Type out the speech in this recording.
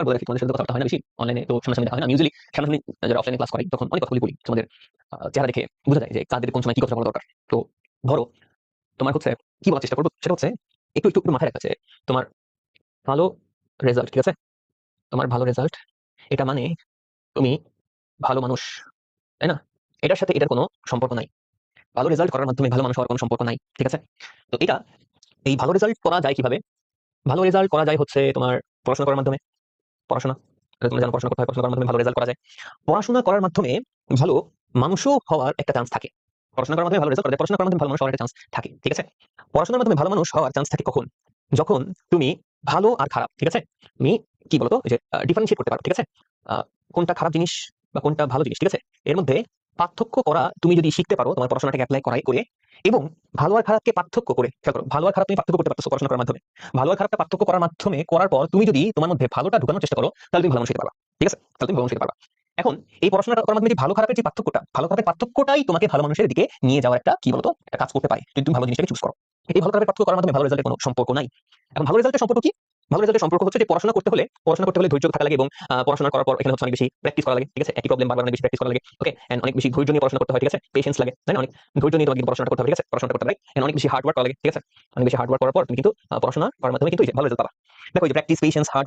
বলে রাখি, তোমাদের সাথে কথাবার্তা হয় না বেশি অনলাইনে, তো সামনাসামনি দেখা হয় না। আমি ইউজুয়ালি সামনাসামনি যারা অফলাইনে ক্লাস করাই তখন অনেক কথাগুলি বলি। তোমাদের চেহারা দেখে বোঝা যায় যে কাদের কোন সময় কি কথা বলা দরকার। তো ধরো তোমার হচ্ছে কি বলার চেষ্টা করবো সেটা হচ্ছে একটু একটু একটু মাথায় রাখতে, তোমার ভালো রেজাল্ট, ঠিক আছে? তোমার ভালো রেজাল্ট, এটা মানে তুমি ভালো মানুষ, তাই না? এটার সাথে এটার কোনো সম্পর্ক নাই। ভালো রেজাল্ট করার মাধ্যমে ভালো মানুষ হওয়ার কোনো সম্পর্ক নাই, ঠিক আছে? তো এটা, এই ভালো রেজাল্ট করা যায় কিভাবে? ভালো রেজাল্ট করা যায় হচ্ছে তোমার পড়াশোনা করার মাধ্যমে। পড়াশোনা, তোমরা জানো পড়াশোনা করতে হয়, পড়াশোনা করার মাধ্যমে ভালো রেজাল্ট করা যায়। পড়াশোনা করার মাধ্যমে ভালো মানুষও হওয়ার একটা চান্স থাকে। পড়াশোনা করার মাধ্যমে ভালো রেজাল্ট করা যায়, পড়াশোনা করার মাধ্যমে ভালো মানুষ হওয়ার একটা চান্স থাকে, ঠিক আছে? পড়াশোনার মাধ্যমে ভালো মানুষ হওয়ার চান্স থাকে কখন? যখন তুমি ভালো আর খারাপ, ঠিক আছে, তুমি কি বলতো যে ডিফারেন্সিয়েট করতে পারো, ঠিক আছে? কোনটা খারাপ জিনিস বা কোনটা ভালো জিনিস, ঠিক আছে, এর মধ্যে পার্থক্য করা তুমি যদি শিখতে পারো তোমার পড়াশোনাটাকে অ্যাপ্লাই করাই করে, এবং ভালো আর খারাপকে পার্থক্য করে, খেয়াল করো, ভালো আর খারাপ তুমি পার্থক্য করতে পারছো পড়াশোনা করার মাধ্যমে। ভালো আর খারাপটা পার্থক্য করার মাধ্যমে করার পর তুমি যদি তোমার মধ্যে ভালোটা ঢুকানোর চেষ্টা করো, তাহলে তুমি ভালো মানুষ হতে পারবা, ঠিক আছে? তাহলে তুমি ভালো মানুষ হতে পারবা। এখন এই পড়াশোনা করার মাধ্যমে যে ভালো খারাপের যে পার্থক্যটা, ভালো খারাপের পার্থক্যটাই তোমাকে ভালো মানুষের দিকে নিয়ে যাওয়ার একটা কি বলতো একটা কাজ করতে পারে, যদি তুমি ভালো জিনিসটাকে চুজ করো। এই ভালো খারাপের পার্থক্য করার মাধ্যমে ভালো রেজাল্টের কোনো সম্পর্ক নাই। এখন ভালো রেজাল্টের সম্পর্ক কি? ভালো রেজাল্টের সম্পর্ক হচ্ছে যে পড়াশোনা করতে হলে ধৈর্য থাকা লাগে, এবং পড়াশোনা করার পর এখানে হচ্ছে অনেক বেশি প্র্যাকটিস করা লাগে, ঠিক আছে? একই প্রবলেম বারবার অনেক বেশি প্র্যাকটিস করা লাগে, ওকে? এন্ড অনেক বেশি ধৈর্য নিয়ে পড়াশোনা করতে হয়, ঠিক আছে? পেশেন্স লাগে, তাই না? অনেক ধৈর্য নিয়ে তোমাকে পড়াশোনা করতে হবে, ঠিক আছে? পড়াশোনা করতে হবে, এন্ড অনেক বেশি হার্ড ওয়ার্ক করা লাগে, ঠিক আছে? অনেক বেশি হার্ড ওয়ার্ক করার পর তুমি কিন্তু পড়াশোনা করার মাধ্যমে কিন্তু ভালো রেজাল্ট পাবা। দেখো এই যে প্র্যাকটিস, পেশেন্স, হার্ড